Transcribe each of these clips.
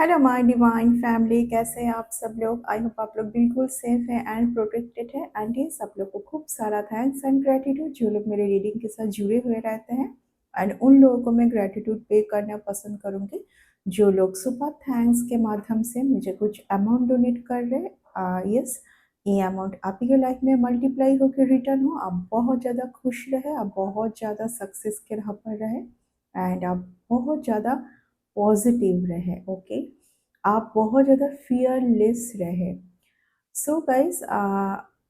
Hello my divine family, कैसे हैं आप सब लोग। आई होप आप लोग बिल्कुल सेफ हैं एंड प्रोटेक्टेड है। एंड ये सब लोग को खूब सारा थैंक्स एंड ग्रेटिट्यूड जो लोग मेरे रीडिंग के साथ जुड़े हुए रहते हैं। एंड उन लोगों को मैं ग्रेटिट्यूड पे करना पसंद करूँगी जो लोग सुपर थैंक्स के माध्यम से मुझे कुछ अमाउंट डोनेट कर रहे। यस, ये अमाउंट आपकी लाइफ में मल्टीप्लाई होकर रिटर्न हो। आप बहुत ज़्यादा खुश रहे, आप बहुत ज़्यादा सक्सेस के राह पर रहे एंड आप बहुत ज़्यादा पॉजिटिव रहे। ओके, आप बहुत ज़्यादा फियरलेस रहे। सो गाइस,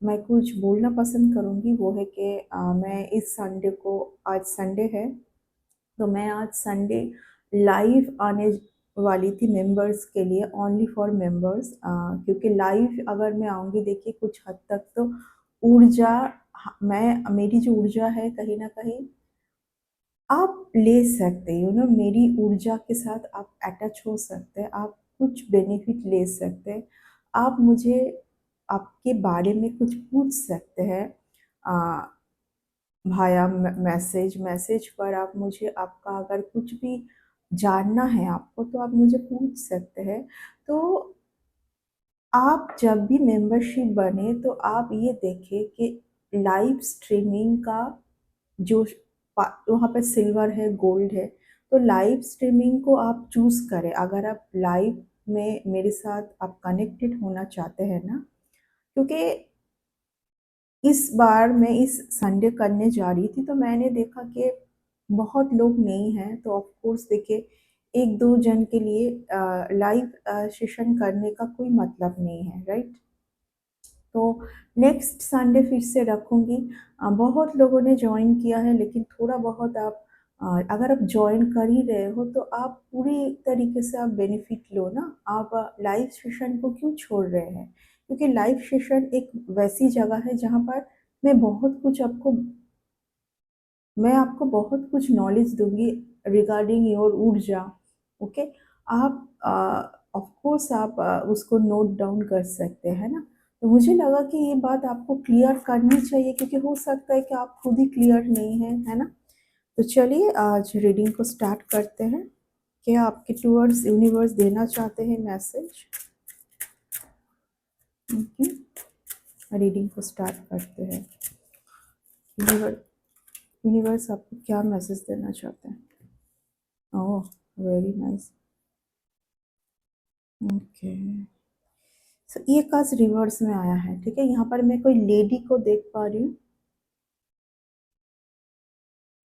मैं कुछ बोलना पसंद करूँगी, वो है कि मैं इस संडे को, आज संडे है तो मैं आज संडे लाइव आने वाली थी मेंबर्स के लिए, ओनली फॉर मेंबर्स। क्योंकि लाइव अगर मैं आऊँगी, देखिए कुछ हद तक तो ऊर्जा, मैं मेरी जो ऊर्जा है कहीं ना कहीं आप ले सकते हो ना, मेरी ऊर्जा के साथ आप अटैच हो सकते हैं, आप कुछ बेनिफिट ले सकते हैं। आप मुझे आपके बारे में कुछ पूछ सकते हैं भाया मैसेज मैसेज पर। आप मुझे आपका अगर कुछ भी जानना है आपको तो आप मुझे पूछ सकते हैं। तो आप जब भी मेंबरशिप बने तो आप ये देखें कि लाइव स्ट्रीमिंग का जो वहाँ पे सिल्वर है, गोल्ड है, तो लाइव स्ट्रीमिंग को आप चूज़ करें अगर आप लाइव में मेरे साथ आप कनेक्टेड होना चाहते हैं ना। क्योंकि इस बार मैं इस संडे करने जा रही थी तो मैंने देखा कि बहुत लोग नहीं हैं, तो ऑफ कोर्स देखिए एक दो जन के लिए लाइव सेशन करने का कोई मतलब नहीं है, राइट। तो नेक्स्ट संडे फिर से रखूँगी। बहुत लोगों ने जॉइन किया है, लेकिन थोड़ा बहुत आप अगर आप जॉइन कर ही रहे हो तो आप पूरी तरीके से आप बेनिफिट लो ना। आप लाइव सेशन को क्यों छोड़ रहे हैं? क्योंकि लाइव सेशन एक वैसी जगह है जहाँ पर मैं आपको बहुत कुछ नॉलेज दूँगी रिगार्डिंग योर ऊर्जा। ओके, आप ऑफ कोर्स आप उसको नोट डाउन कर सकते हैं ना। तो मुझे लगा कि ये बात आपको क्लियर करनी चाहिए, क्योंकि हो सकता है कि आप खुद ही क्लियर नहीं हैं, है ना। तो चलिए आज रीडिंग को स्टार्ट करते हैं। क्या आपके टूवर्ड्स यूनिवर्स देना चाहते हैं मैसेज? ओके, रीडिंग को स्टार्ट करते हैं। यूनिवर्स यूनिवर्स आपको क्या मैसेज देना चाहते हैं? ओह, वेरी नाइस। ओके, सो ये कार्ड रिवर्स में आया है, ठीक है। यहाँ पर मैं कोई लेडी को देख पा रही हूँ,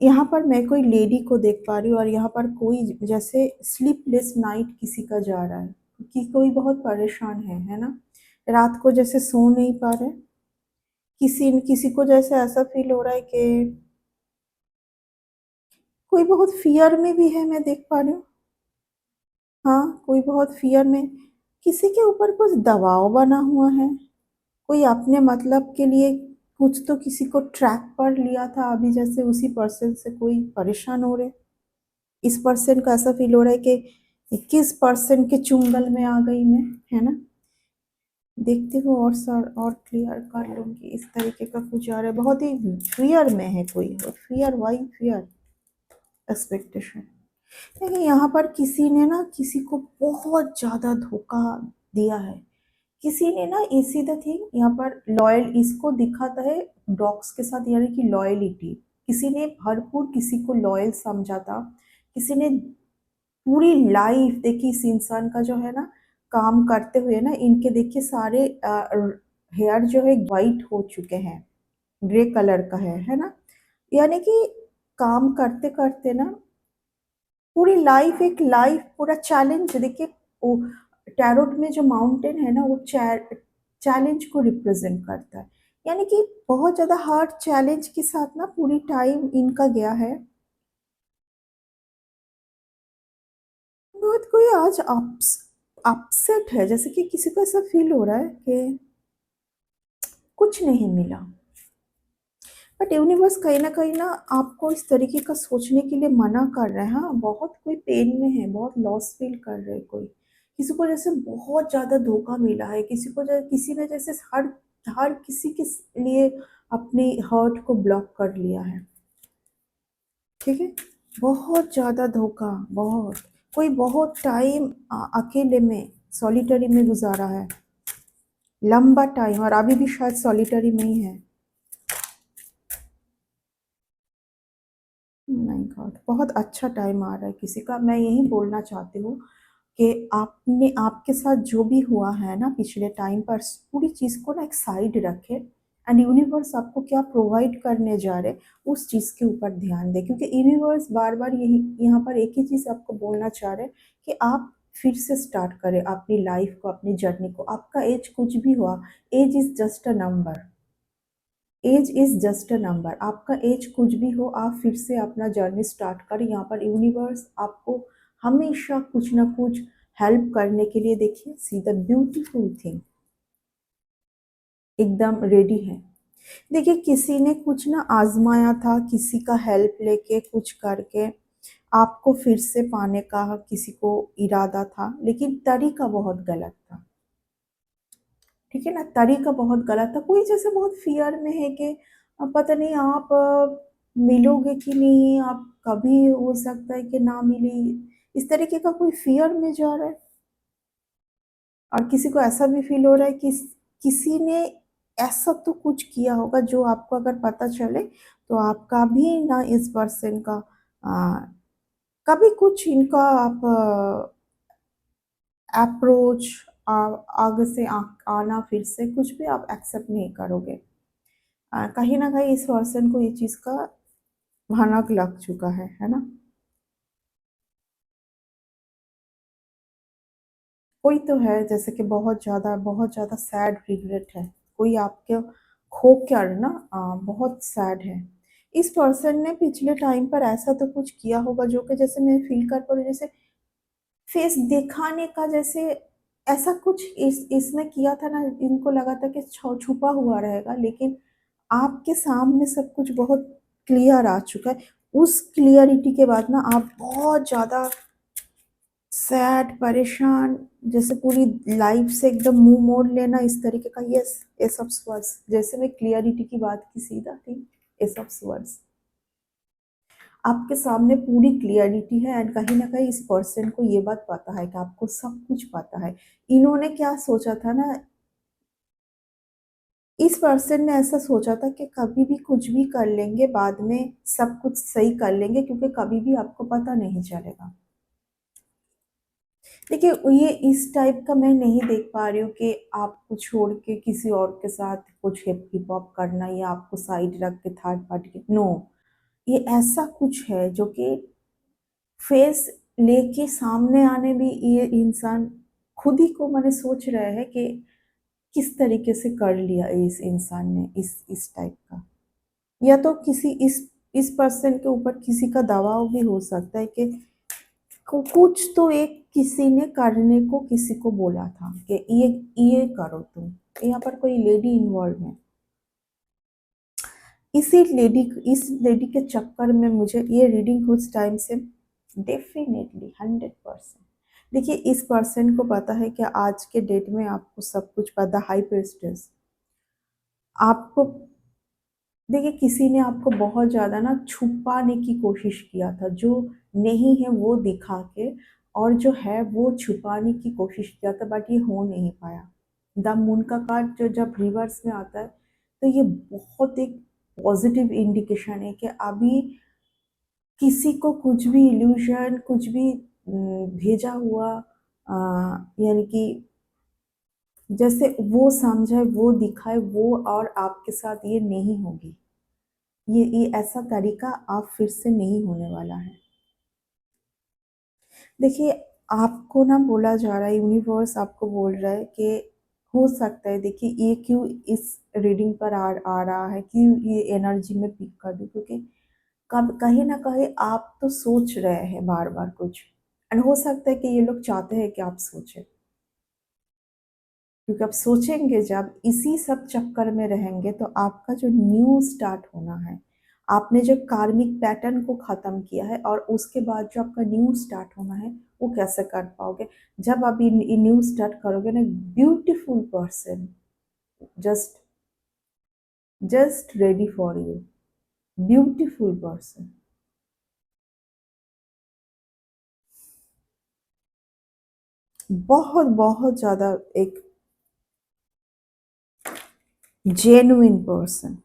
यहाँ पर मैं कोई लेडी को देख पा रही हूँ, और यहाँ पर कोई जैसे स्लीपलेस नाइट किसी का जा रहा है कि कोई बहुत परेशान है ना। रात को जैसे सो नहीं पा रहे, किसी किसी को जैसे ऐसा फील हो रहा है कि कोई बहुत फियर में भी है, मैं देख पा रही हूँ। हाँ, कोई बहुत फियर में, किसी के ऊपर कुछ दबाव बना हुआ है। कोई अपने मतलब के लिए कुछ तो किसी को ट्रैक पर लिया था, अभी जैसे उसी पर्सन से कोई परेशान हो रहे। इस पर्सन को ऐसा फील हो रहा है कि किस पर्सन के चुंगल में आ गई मैं, है ना। देखती हूँ और सर और क्लियर कर लूँगी। इस तरीके का कुछ आ रहा है, बहुत ही फियर में है कोई, और फियर, वाई फियर, एक्सपेक्टेशन। देखिए यहाँ पर किसी ने ना किसी को बहुत ज़्यादा धोखा दिया है। किसी ने ना इसी द थिंग यहाँ पर लॉयल इसको दिखाता है डॉग्स के साथ, यानी कि लॉयलिटी। किसी ने भरपूर किसी को लॉयल समझा था। किसी ने पूरी लाइफ देखी इस इंसान का जो है ना, काम करते हुए ना, इनके देखिए सारे हेयर जो है वाइट हो चुके हैं, ग्रे कलर का है ना। यानी कि काम करते करते ना पूरी लाइफ, एक लाइफ पूरा चैलेंज। देखिए वो टैरोट में जो माउंटेन है ना, वो चैलेंज को रिप्रेजेंट करता है। यानी कि बहुत ज़्यादा हार्ड चैलेंज के साथ ना पूरी टाइम इनका गया है। बहुत कोई आज अपसेट है, जैसे कि किसी को ऐसा फील हो रहा है कि कुछ नहीं मिला। बट यूनिवर्स कहीं ना आपको इस तरीके का सोचने के लिए मना कर रहे हैं। हाँ, बहुत कोई पेन में है, बहुत लॉस फील कर रहे हैं कोई। किसी को जैसे बहुत ज़्यादा धोखा मिला है, किसी ने जैसे हर हर किसी के लिए अपने हर्ट को ब्लॉक कर लिया है, ठीक है। बहुत ज़्यादा धोखा, बहुत। कोई बहुत टाइम अकेले में सॉलिटरी में गुजारा है, लंबा टाइम, और अभी भी शायद सॉलिटरी में ही है। माय गॉड, बहुत अच्छा टाइम आ रहा है किसी का। मैं यही बोलना चाहती हूँ कि आपने, आपके साथ जो भी हुआ है ना पिछले टाइम पर, पूरी चीज़ को ना एक साइड रखे, एंड यूनिवर्स आपको क्या प्रोवाइड करने जा रहे उस चीज़ के ऊपर ध्यान दे, क्योंकि यूनिवर्स बार बार यही यहाँ पर एक ही चीज़ आपको बोलना चाह रहे हैं कि आप फिर से स्टार्ट करें अपनी लाइफ को, अपनी जर्नी को। आपका एज कुछ भी हुआ, age is just a number, age is just a number. आपका एज कुछ भी हो, आप फिर से अपना जर्नी स्टार्ट करें। यहाँ पर यूनिवर्स आपको हमेशा कुछ ना कुछ हेल्प करने के लिए, देखिए सी द ब्यूटीफुल थिंग, एकदम रेडी है। देखिए किसी ने कुछ ना आजमाया था, किसी का हेल्प लेके कुछ करके आपको फिर से पाने का किसी को इरादा था, लेकिन तरीका बहुत गलत था। ठीक है ना, तरीका बहुत गलत था। कोई जैसे बहुत फियर में है कि पता नहीं आप मिलोगे कि नहीं, आप कभी हो सकता है कि ना मिले, इस तरीके का कोई फियर में जा रहा है। और किसी को ऐसा भी फील हो रहा है कि किसी ने ऐसा तो कुछ किया होगा जो आपको अगर पता चले तो आप कभी ना इस पर्सन का आ, कभी कुछ इनका आप अप्रोच, आगे से आना फिर से कुछ भी आप एक्सेप्ट नहीं करोगे। कहीं ना कहीं इस पर्सन को ये चीज़ का भनक लग चुका है ना। कोई तो है जैसे कि बहुत ज़्यादा सैड रिग्रेट है, कोई आपके खो कर ना बहुत सैड है। इस पर्सन ने पिछले टाइम पर ऐसा तो कुछ किया होगा जो कि जैसे मैं फील कर पा रही हूँ, जैसे फेस दिखाने का, जैसे ऐसा कुछ इसने किया था ना। इनको लगा था कि छुपा हुआ रहेगा, लेकिन आपके सामने सब कुछ बहुत क्लियर आ चुका है। उस क्लियरिटी के बाद ना आप बहुत ज़्यादा सैड, परेशान, जैसे पूरी लाइफ से एकदम मुंह मोड़ लेना, इस तरीके का। यस, एस ऑफ स्वर्ड्स, जैसे मैं क्लियरिटी की बात की, सीधा थी एस ऑफ स्वर्ड्स। आपके सामने पूरी क्लियरिटी है, एंड कहीं ना कहीं इस पर्सन को ये बात पता है कि आपको सब कुछ पता है। इन्होंने क्या सोचा था ना, इस पर्सन ने ऐसा सोचा था कि कभी भी कुछ भी कर लेंगे, बाद में सब कुछ सही कर लेंगे, क्योंकि कभी भी आपको पता नहीं चलेगा। देखिए ये इस टाइप का मैं नहीं देख पा रही हूँ कि आपको छोड़ के किसी और के साथ कुछ हिप हॉप करना, या आपको साइड रख के थर्ड पार्टी के, नो। ये ऐसा कुछ है जो कि फेस लेके सामने आने भी ये इंसान खुद ही को मैंने सोच रहा है कि किस तरीके से कर लिया इस इंसान ने इस टाइप का। या तो किसी इस पर्सन के ऊपर किसी का दबाव भी हो सकता है कि कुछ तो एक किसी ने करने को किसी को बोला था कि ये करो तुम। यहाँ पर कोई लेडी इन्वॉल्व है। इस लेडी के चक्कर में मुझे ये रीडिंग कुछ टाइम से डेफिनेटली 100%। देखिए इस पर्सन को पता है कि आज के डेट में आपको सब कुछ पता। हाई प्रिस्टेस आपको, देखिए किसी ने आपको बहुत ज़्यादा ना छुपाने की कोशिश किया था, जो नहीं है वो दिखा के, और जो है वो छुपाने की कोशिश किया था, बट ये हो नहीं पाया। द मून का कार्ड जो जब रिवर्स में आता है, तो ये बहुत एक पॉजिटिव इंडिकेशन है कि अभी किसी को कुछ भी इल्यूशन, कुछ भी भेजा हुआ, यानी कि जैसे वो समझे, वो दिखाए, वो और आपके साथ ये नहीं होगी। ये ऐसा तरीका आप फिर से नहीं होने वाला है। देखिए आपको ना बोला जा रहा है, यूनिवर्स आपको बोल रहा है कि हो सकता है, देखिए ये क्यों इस रीडिंग पर आ रहा है, क्यों ये एनर्जी में पिक कर दूं, क्योंकि कब कहीं ना कहीं आप तो सोच रहे हैं बार बार कुछ, एंड हो सकता है कि ये लोग चाहते हैं कि आप सोचें, क्योंकि आप सोचेंगे, जब इसी सब चक्कर में रहेंगे तो आपका जो न्यू स्टार्ट होना है, आपने जो कार्मिक पैटर्न को ख़त्म किया है, और उसके बाद जो आपका न्यू स्टार्ट होना है, वो कैसे कर पाओगे। जब आप न्यू स्टार्ट करोगे ना, beautiful person just just ready for you, beautiful person. बहुत बहुत ज़्यादा एक जेन्युइन पर्सन।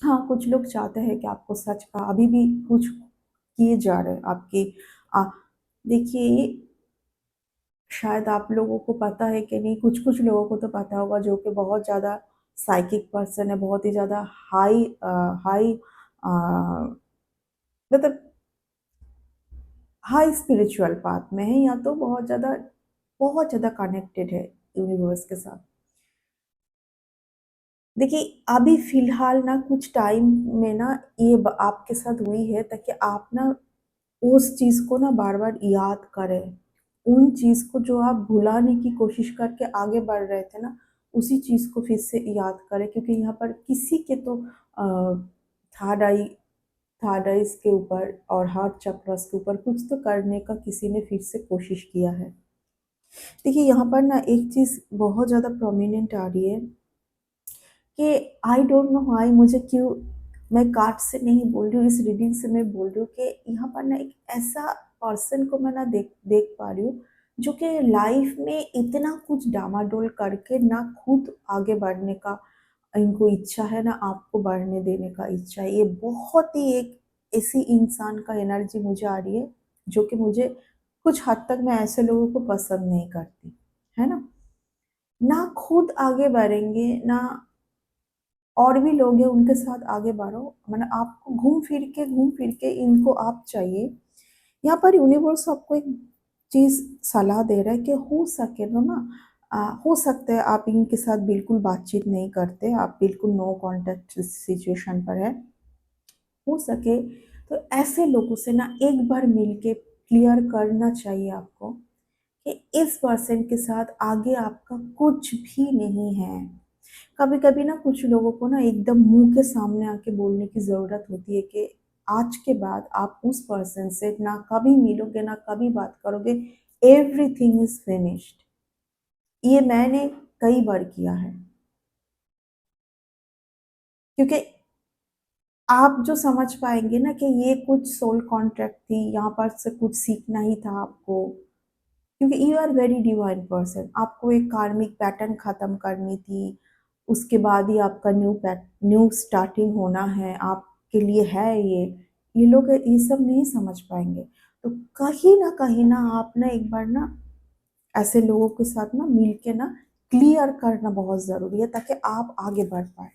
हाँ, कुछ लोग चाहते हैं कि आपको सच का अभी भी कुछ किए जा रहे हैं आपके आ, देखिए, शायद आप लोगों को पता है कि नहीं, कुछ-कुछ लोगों को तो पता होगा जो कि बहुत ज़्यादा साइकिक पर्सन है, बहुत ही ज़्यादा हाई मतलब हाई स्पिरिचुअल पाथ में है, या तो बहुत ज़्यादा कनेक्टेड है यूनिवर्स के साथ। देखिए, अभी फ़िलहाल ना कुछ टाइम में ना ये आपके साथ हुई है ताकि आप ना उस चीज़ को ना बार-बार याद करें। उन चीज़ को जो आप भुलाने की कोशिश करके आगे बढ़ रहे थे ना, उसी चीज़ को फिर से याद करें, क्योंकि यहाँ पर किसी के तो थर्ड आई थर्ड आइज़ के ऊपर और हार्ट चक्रास के ऊपर कुछ तो करने का किसी ने फिर से कोशिश किया है। देखिए, यहाँ पर ना एक चीज़ बहुत ज़्यादा प्रोमिनेंट आ रही है कि आई डोंट नो व्हाई, मुझे क्यों, मैं कार्ड से नहीं बोल रही हूँ, इस रीडिंग से मैं बोल रही हूँ कि यहाँ पर ना एक ऐसा पर्सन को मैं ना देख देख पा रही हूँ जो कि लाइफ में इतना कुछ डामाडोल करके ना खुद आगे बढ़ने का इनको इच्छा है, ना आपको बढ़ने देने का इच्छा है। ये बहुत ही एक ऐसी इंसान का एनर्जी मुझे आ रही है जो कि मुझे कुछ हद तक, मैं ऐसे लोगों को पसंद नहीं करती, है ना? ना खुद आगे बढ़ेंगे, ना और भी लोग हैं उनके साथ आगे बढ़ो, मतलब आपको घूम फिर के इनको आप चाहिए। यहाँ पर यूनिवर्स आपको एक चीज़ सलाह दे रहा है कि हो सके तो ना हो सकता है आप इनके साथ बिल्कुल बातचीत नहीं करते, आप बिल्कुल नो कॉन्टैक्ट सिचुएशन पर है। हो सके तो ऐसे लोगों से ना एक बार मिलके क्लियर करना चाहिए आपको कि इस पर्सन के साथ आगे आपका कुछ भी नहीं है। कभी-कभी ना कुछ लोगों को ना एकदम मुँह के सामने आके बोलने की ज़रूरत होती है कि आज के बाद आप उस पर्सन से ना कभी मिलोगे, ना कभी बात करोगे, एवरीथिंग इज़ फिनिश्ड। ये मैंने कई बार किया है, क्योंकि आप जो समझ पाएँगे ना कि ये कुछ सोल कॉन्ट्रैक्ट थी, यहाँ पर से कुछ सीखना ही था आपको। क्योंकि you are very divine person, आपको एक कार्मिक पैटर्न खत्म करनी थी, उसके बाद ही आपका न्यू स्टार्टिंग होना है, आपके लिए है ये लोग ये सब नहीं समझ पाएंगे। तो कहीं ना आप ना एक बार ना ऐसे लोगों के साथ ना मिल के ना क्लियर करना बहुत ज़रूरी है ताकि आप आगे बढ़ पाए,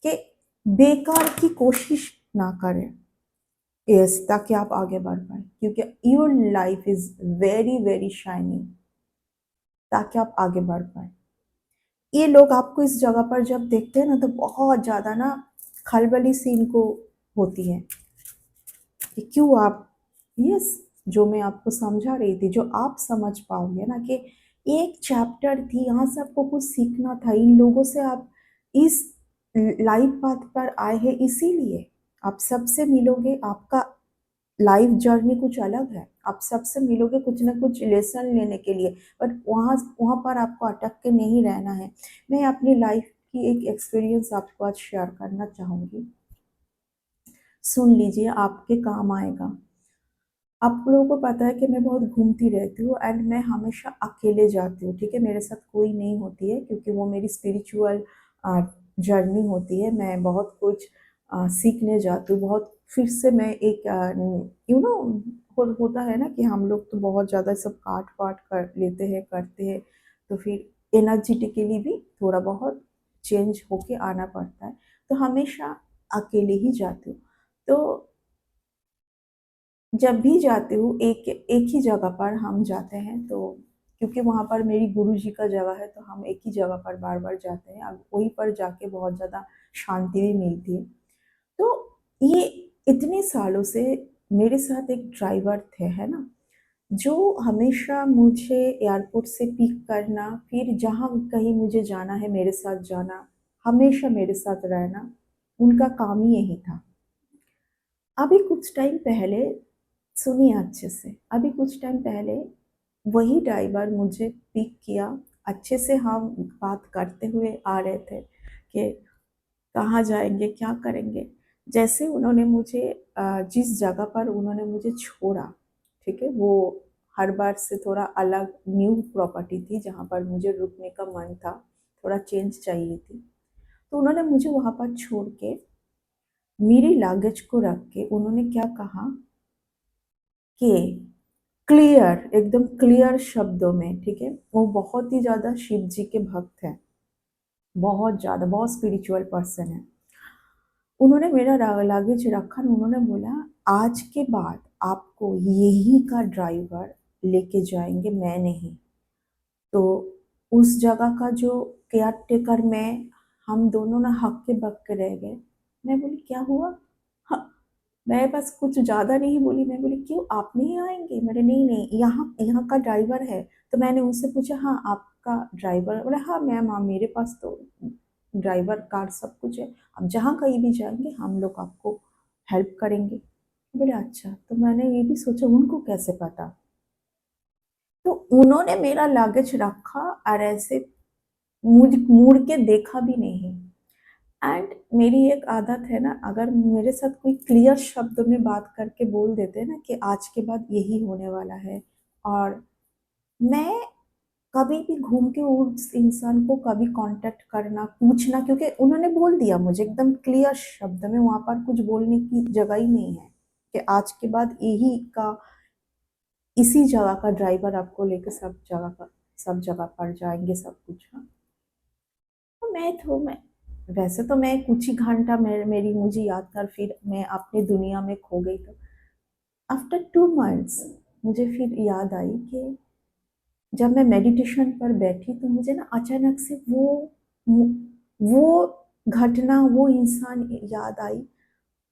कि बेकार की कोशिश ना करें। यस, ताकि आप आगे बढ़ पाए, क्योंकि your life is very very shining, ताकि आप आगे बढ़ पाए। ये लोग आपको इस जगह पर जब देखते हैं ना तो बहुत ज़्यादा ना खलबली सी इनको होती है कि क्यों आप, यस, जो मैं आपको समझा रही थी, जो आप समझ पाओगे ना कि एक चैप्टर थी, यहाँ से आपको कुछ सीखना था, इन लोगों से आप इस लाइफ पाथ पर आए हैं, इसीलिए आप सबसे मिलोगे, आपका लाइफ जर्नी कुछ अलग है, आप सबसे मिलोगे कुछ ना कुछ लेसन लेने के लिए, बट वहाँ वहाँ पर आपको अटक के नहीं रहना है। मैं अपनी लाइफ की एक एक्सपीरियंस आपको आज शेयर करना चाहूँगी, सुन लीजिए, आपके काम आएगा। आप लोगों को पता है कि मैं बहुत घूमती रहती हूँ एंड मैं हमेशा अकेले जाती हूँ, ठीक है? मेरे साथ कोई नहीं होती है क्योंकि वो मेरी स्पिरिचुअल जर्नी होती है। मैं बहुत कुछ सीखने जाती हूँ, बहुत फिर से मैं एक यू नो होता है ना कि हम लोग तो बहुत ज़्यादा सब काट-वाट कर लेते हैं, करते हैं, तो फिर एनर्जेटिकली भी थोड़ा बहुत चेंज होके आना पड़ता है। तो हमेशा अकेले ही जाती हूँ। तो जब भी जाती हूँ, एक एक ही जगह पर हम जाते हैं, तो क्योंकि वहाँ पर मेरी गुरुजी का जगह है, तो हम एक ही जगह पर बार-बार जाते हैं। अब वहीं पर जाके बहुत ज़्यादा शांति भी मिलती है। तो ये इतने सालों से मेरे साथ एक ड्राइवर थे, है ना? जो हमेशा मुझे एयरपोर्ट से पिक करना, फिर जहाँ कहीं मुझे जाना है मेरे साथ जाना, हमेशा मेरे साथ रहना, उनका काम ही यही था। अभी कुछ टाइम पहले, सुनिए अच्छे से, अभी कुछ टाइम पहले वही ड्राइवर मुझे पिक किया, अच्छे से हम बात करते हुए आ रहे थे कि कहाँ जाएँगे, क्या करेंगे। जैसे उन्होंने मुझे जिस जगह पर उन्होंने मुझे छोड़ा, ठीक है? वो हर बार से थोड़ा अलग न्यू प्रॉपर्टी थी जहाँ पर मुझे रुकने का मन था, थोड़ा चेंज चाहिए थी। तो उन्होंने मुझे वहाँ पर छोड़ के मेरी लागेज को रख के उन्होंने क्या कहा कि क्लियर, एकदम क्लियर शब्दों में, ठीक है, वो बहुत ही ज़्यादा शिव जी के भक्त हैं, बहुत ज़्यादा, बहुत स्पिरिचुअल पर्सन है। उन्होंने मेरा लगेज रखा, उन्होंने बोला आज के बाद आपको यही का ड्राइवर लेके जाएंगे, मैं नहीं। तो उस जगह का जो केयर टेकर, मैं, हम दोनों ना हक्के बक्के रह गए। मैं बोली क्या हुआ? हाँ, मैं बस कुछ ज़्यादा नहीं बोली, मैं बोली क्यों आप नहीं आएंगे? मेरे नहीं नहीं, यहाँ यहाँ का ड्राइवर है। तो मैंने उनसे पूछा हाँ आपका ड्राइवर? बोला हाँ मैम, हाँ मेरे पास तो ड्राइवर कार सब कुछ है, आप जहाँ कहीं भी जाएंगे हम लोग आपको हेल्प करेंगे। बोले अच्छा। तो मैंने ये भी सोचा उनको कैसे पता। तो उन्होंने मेरा लगेज रखा और ऐसे मुझ मुड़ के देखा भी नहीं। एंड मेरी एक आदत है ना, अगर मेरे साथ कोई क्लियर शब्द में बात करके बोल देते हैं ना कि आज के बाद यही होने वाला है, और मैं कभी भी घूम के उस इंसान को कभी कांटेक्ट करना, पूछना, क्योंकि उन्होंने बोल दिया मुझे एकदम क्लियर शब्द में, वहाँ पर कुछ बोलने की जगह ही नहीं है कि आज के बाद यही का, इसी जगह का ड्राइवर आपको लेकर सब जगह पर जाएंगे सब कुछ। हाँ, तो मैं वैसे तो मैं कुछ ही घंटा मेरी मुझे याद कर फिर मैं अपनी दुनिया में खो गई। तो आफ्टर 2 मंथ्स मुझे फिर याद आई कि जब मैं मेडिटेशन पर बैठी तो मुझे ना अचानक से वो घटना, वो इंसान याद आई।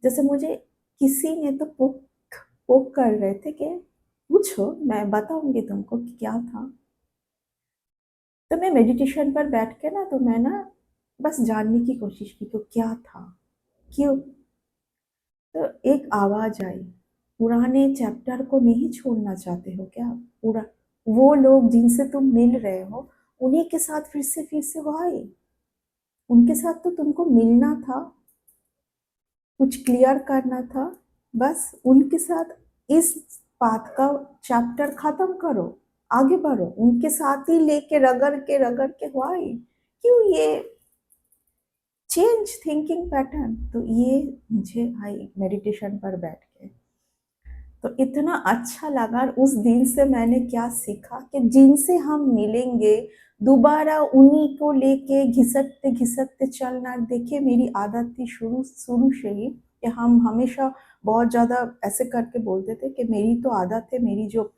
जैसे मुझे किसी ने तो पोक पोक कर रहे थे कि पूछो मैं बताऊंगी तुमको कि क्या था। तो मैं मेडिटेशन पर बैठ के ना, तो मैं ना बस जानने की कोशिश की कि क्या था, क्यों। तो एक आवाज आई, पुराने चैप्टर को नहीं छोड़ना चाहते हो क्या? पूरा वो लोग जिनसे तुम मिल रहे हो उन्हीं के साथ फिर से वो आए, उनके साथ तो तुमको मिलना था, कुछ क्लियर करना था, बस उनके साथ इस बात का चैप्टर खत्म करो, आगे बढ़ो, उनके साथ ही लेके रगड़ के व्हाई, क्यों ये चेंज थिंकिंग पैटर्न। तो ये मुझे आई मेडिटेशन पर बैठ के, तो इतना अच्छा लगा। और उस दिन से मैंने क्या सीखा कि जिनसे हम मिलेंगे दोबारा उन्हीं को लेके घिसटते घिसटते चलना। देखिए मेरी आदत थी शुरू शुरू से ही कि हम हमेशा बहुत ज़्यादा ऐसे करके बोलते थे कि मेरी तो आदत है, मेरी जो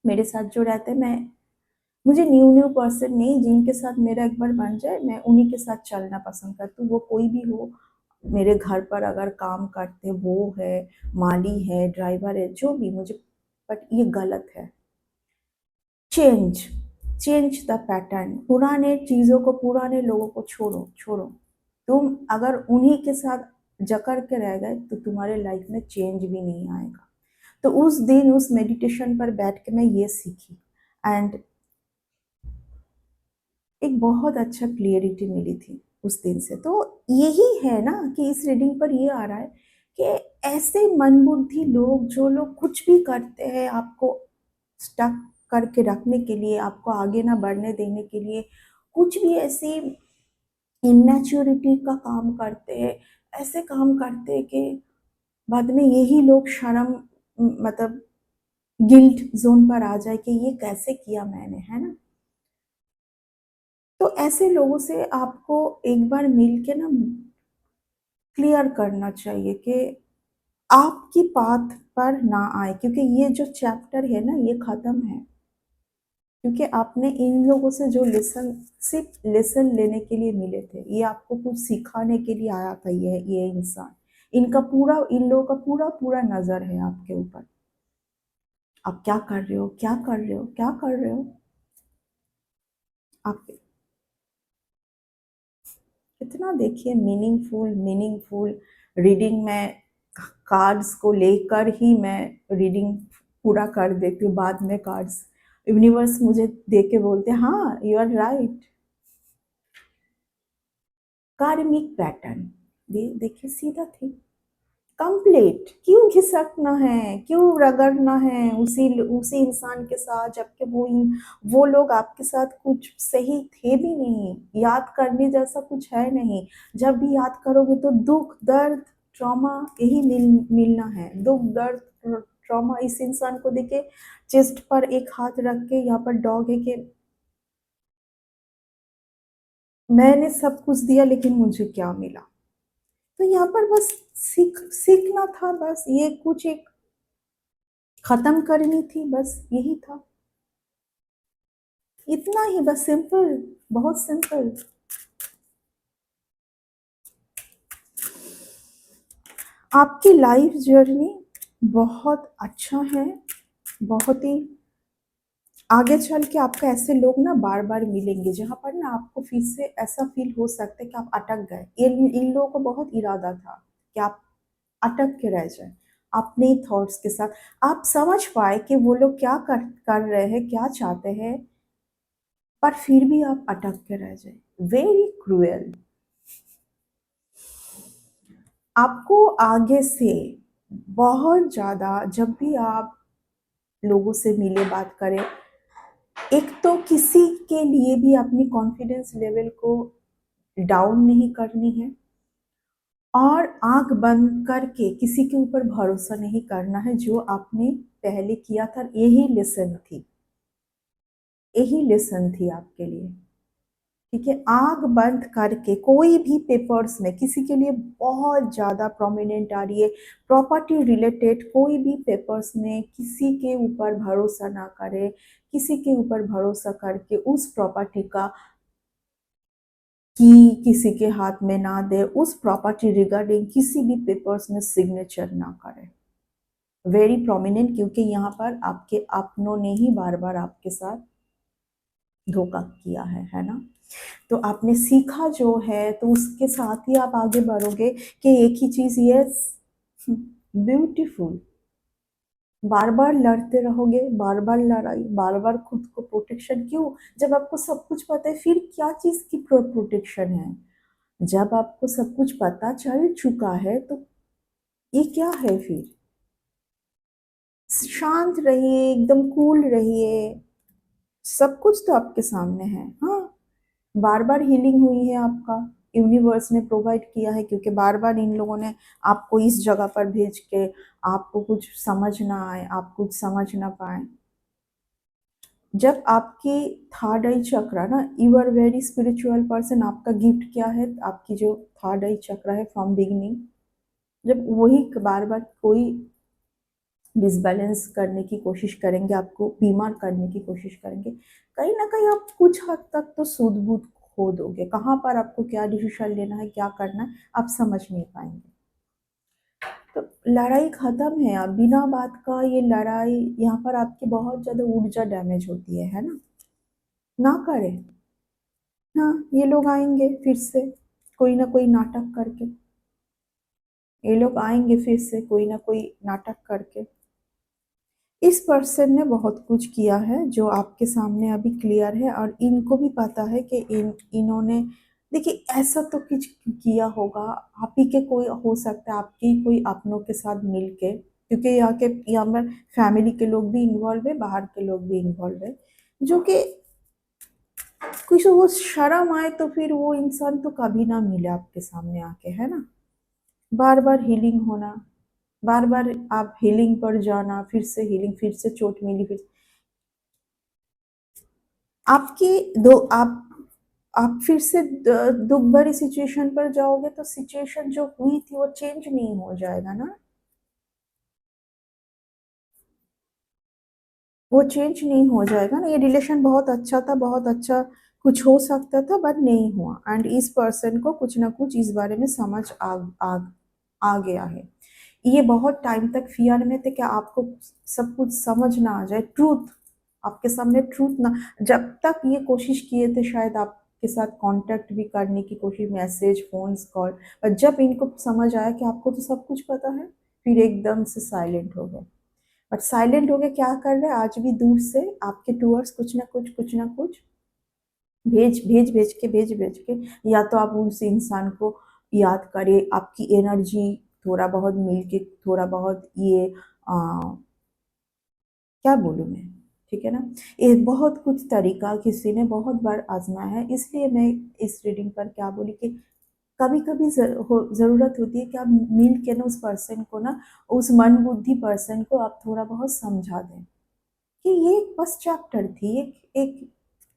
मेरे साथ जो रहते हैं, मैं मुझे न्यू न्यू पर्सन नहीं, जिनके साथ मेरा एक बार बन जाए मैं उन्हीं के साथ चलना पसंद करती हूँ, वो कोई भी हो। मेरे घर पर अगर काम करते वो है, माली है, ड्राइवर है, जो भी मुझे, बट ये गलत है। चेंज चेंज द पैटर्न, पुराने चीज़ों को, पुराने लोगों को छोड़ो छोड़ो। तुम अगर उन्हीं के साथ जकड़ के रह गए तो तुम्हारे लाइफ में चेंज भी नहीं आएगा। तो उस दिन उस मेडिटेशन पर बैठ के मैं ये सीखी, एंड एक बहुत अच्छा क्लियरिटी मिली थी उस दिन से। तो यही है ना कि इस रीडिंग पर ये आ रहा है कि ऐसे मनबुद्धि लोग, जो लोग कुछ भी करते हैं आपको स्टक करके रखने के लिए, आपको आगे ना बढ़ने देने के लिए, कुछ भी ऐसी इमेच्योरिटी का काम करते हैं, ऐसे काम करते हैं कि बाद में यही लोग शर्म, मतलब गिल्ट जोन पर आ जाए कि ये कैसे किया मैंने, है ना। तो ऐसे लोगों से आपको एक बार मिल के ना क्लियर करना चाहिए कि आपकी पाथ पर ना आए, क्योंकि ये जो चैप्टर है ना ये खत्म है। क्योंकि आपने इन लोगों से जो लेसन, सिर्फ लेसन लेने के लिए मिले थे, ये आपको कुछ सिखाने के लिए आया था, ये इंसान, इनका पूरा, इन लोगों का पूरा पूरा नजर है आपके ऊपर। आप क्या कर रहे हो, क्या कर रहे हो, क्या कर रहे हो आप। कितना देखिए मीनिंगफुल मीनिंगफुल रीडिंग में, कार्ड्स को लेकर ही मैं रीडिंग पूरा कर देती हूँ। बाद में कार्ड्स यूनिवर्स मुझे दे के बोलते हैं हाँ यू आर राइट। कार्मिक पैटर्न, देखिए सीधा थी, कंप्लीट। क्यों घिसकना है, क्यों रगड़ना है उसी उसी इंसान के साथ, जबकि वो लोग आपके साथ कुछ सही थे भी नहीं, याद करने जैसा कुछ है नहीं। जब भी याद करोगे तो दुख दर्द ट्रॉमा यही मिलना है। दुख दर्द ट्रॉमा। इस इंसान को देखे चेस्ट पर एक हाथ रख के, यहाँ पर डॉग है कि मैंने सब कुछ दिया लेकिन मुझे क्या मिला। तो यहाँ पर बस सीखना था, बस ये कुछ एक खत्म करनी थी, बस यही था। इतना ही, बस सिंपल, बहुत सिंपल। आपकी लाइफ जर्नी बहुत अच्छा है, बहुत ही आगे चल के आपका ऐसे लोग ना बार बार मिलेंगे जहां पर ना आपको फिर से ऐसा फील हो सकता है कि आप अटक गए। इन लोगों को बहुत इरादा था कि आप अटक के रह जाए अपने थॉट्स के साथ। आप समझ पाए कि वो लोग क्या कर रहे हैं, क्या चाहते हैं, पर फिर भी आप अटक के रह जाए। Very cruel. आपको आगे से बहुत ज़्यादा, जब भी आप लोगों से मिले बात करें, एक तो किसी के लिए भी अपनी कॉन्फिडेंस लेवल को डाउन नहीं करनी है, और आंख बंद करके किसी के ऊपर भरोसा नहीं करना है। जो आपने पहले किया था, यही लेसन थी, यही लेसन थी आपके लिए। ठीक है, आग बंद करके कोई भी पेपर्स में किसी के लिए बहुत ज़्यादा प्रोमिनेंट आ रही है, प्रॉपर्टी रिलेटेड कोई भी पेपर्स में किसी के ऊपर भरोसा ना करें। किसी के ऊपर भरोसा करके उस प्रॉपर्टी का की किसी के हाथ में ना दे, उस प्रॉपर्टी रिगार्डिंग किसी भी पेपर्स में सिग्नेचर ना करें। वेरी प्रोमिनेंट, क्योंकि यहाँ पर आपके अपनों ने ही बार बार आपके साथ धोखा किया है ना। तो आपने सीखा जो है, तो उसके साथ ही आप आगे बढ़ोगे कि एक ही चीज, यस, ब्यूटीफुल। बार बार लड़ते रहोगे, बार बार लड़ाई, बार बार खुद को प्रोटेक्शन। क्यों? जब आपको सब कुछ पता है फिर क्या चीज की प्रोटेक्शन है? जब आपको सब कुछ पता चल चुका है तो ये क्या है फिर? शांत रहिए, एकदम कूल रहिए। सब कुछ तो आपके सामने है। हाँ, बार बार हीलिंग हुई है आपका, यूनिवर्स ने प्रोवाइड किया है, क्योंकि बार बार इन लोगों ने आपको इस जगह पर भेज के आपको कुछ समझ ना आए, आप कुछ समझ ना पाए। जब आपकी थर्ड आई चक्रा ना, you are very spiritual person. आपका गिफ्ट क्या है? आपकी जो थर्ड आई चक्रा है फ्रॉम बिगिनिंग, जब वही बार बार कोई डिसबैलेंस करने की कोशिश करेंगे, आपको बीमार करने की कोशिश करेंगे, कहीं ना कहीं आप कुछ हद तक तो सूझ बूझ खो दोगे। कहाँ पर आपको क्या डिसीजन लेना है, क्या करना है, आप समझ नहीं पाएंगे। तो लड़ाई खत्म है। आप बिना बात का ये लड़ाई, यहाँ पर आपकी बहुत ज़्यादा ऊर्जा डैमेज होती है ना करें। हाँ, ये लोग आएंगे फिर से कोई ना कोई नाटक करके, ये लोग आएंगे फिर से कोई ना कोई नाटक करके। इस पर्सन ने बहुत कुछ किया है जो आपके सामने अभी क्लियर है, और इनको भी पता है कि इन्होंने, देखिए, ऐसा तो कुछ किया होगा। आप ही के कोई हो सकता है, आपके ही कोई अपनों के साथ मिलके, क्योंकि यहाँ पर फैमिली के लोग भी इन्वॉल्व है, बाहर के लोग भी इन्वॉल्व है, जो कि कुछ वो शर्म आए तो फिर वो इंसान तो कभी ना मिले आपके सामने आके, है ना। बार बार हीलिंग होना, बार बार आप हीलिंग पर जाना, फिर से हीलिंग, फिर से चोट मिली, फिर आपकी दो आप फिर से दुख भरी सिचुएशन पर जाओगे तो सिचुएशन जो हुई थी वो चेंज नहीं हो जाएगा ना। वो चेंज नहीं हो जाएगा ना। ये रिलेशन बहुत अच्छा था, बहुत अच्छा कुछ हो सकता था, बट नहीं हुआ। एंड इस पर्सन को कुछ ना कुछ इस बारे में समझ आ गया है। ये बहुत टाइम तक फियर में थे कि आपको सब कुछ समझ ना आ जाए, ट्रूथ आपके सामने, ट्रूथ ना। जब तक ये कोशिश किए थे शायद आपके साथ कांटेक्ट भी करने की कोशिश, मैसेज, फोन्स, कॉल, पर जब इनको समझ आया कि आपको तो सब कुछ पता है, फिर एकदम से साइलेंट हो गए। बट साइलेंट हो गए क्या कर रहे हैं? आज भी दूर से आपके टूवर्ड्स कुछ ना कुछ भेज भेज के, या तो आप उस इंसान को याद करिए, आपकी एनर्जी थोड़ा बहुत मिल के थोड़ा बहुत ये क्या बोलूँ मैं, ठीक है ना? ये बहुत कुछ तरीका किसी ने बहुत बार आज़माया है, इसलिए मैं इस रीडिंग पर क्या बोली कि कभी-कभी ज़रूरत होती है कि आप मिल के ना उस पर्सन को ना, उस मंदबुद्धि पर्सन को आप थोड़ा बहुत समझा दें, कि ये एक बस चैप्टर थी, एक एक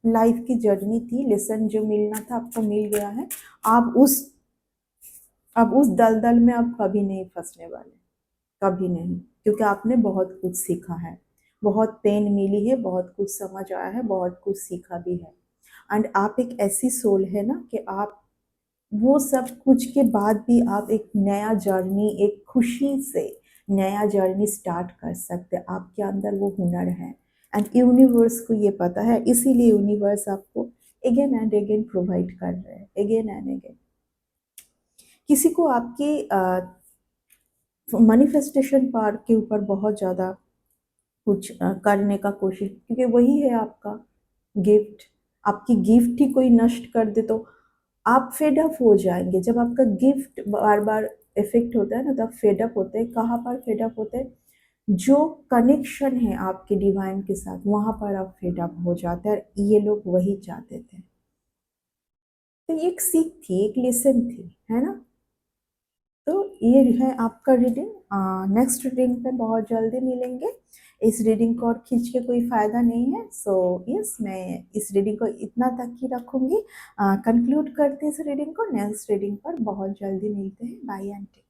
लाइफ़ की जर्नी थी, लेसन जो मिलना था आपको मिल गया है। आप उस अब उस दलदल में आप कभी नहीं फँसने वाले, कभी नहीं, क्योंकि आपने बहुत कुछ सीखा है, बहुत पेन मिली है, बहुत कुछ समझ आया है, बहुत कुछ सीखा भी है। एंड आप एक ऐसी सोल है ना कि आप वो सब कुछ के बाद भी आप एक नया जर्नी, एक खुशी से नया जर्नी स्टार्ट कर सकते हैं। आपके अंदर वो हुनर है एंड यूनिवर्स को ये पता है, इसीलिए यूनिवर्स आपको अगेन एंड अगेन प्रोवाइड कर रहे हैं, अगेन एंड अगेन। किसी को आपके मैनिफेस्टेशन पावर के ऊपर बहुत ज़्यादा कुछ करने का कोशिश, क्योंकि वही है आपका गिफ्ट। आपकी गिफ्ट ही कोई नष्ट कर दे तो आप फेड अप हो जाएँगे। जब आपका गिफ्ट बार-बार इफ़ेक्ट होता है ना, तब फेड अप होते हैं। कहाँ पर फेड अप होते हैं? जो कनेक्शन है आपके डिवाइन के साथ, वहाँ पर आप फेड अप हो जाते हैं, और ये लोग वही चाहते थे। तो ये एक सीख थी, एक लेसन थी, है ना? तो ये है आपका रीडिंग। नेक्स्ट रीडिंग पे बहुत जल्दी मिलेंगे। इस रीडिंग को और खींच के कोई फ़ायदा नहीं है, सो यस, मैं इस रीडिंग को इतना तक ही रखूँगी। कंक्लूड करते हैं इस रीडिंग को। नेक्स्ट रीडिंग पर बहुत जल्दी मिलते हैं। Bye and take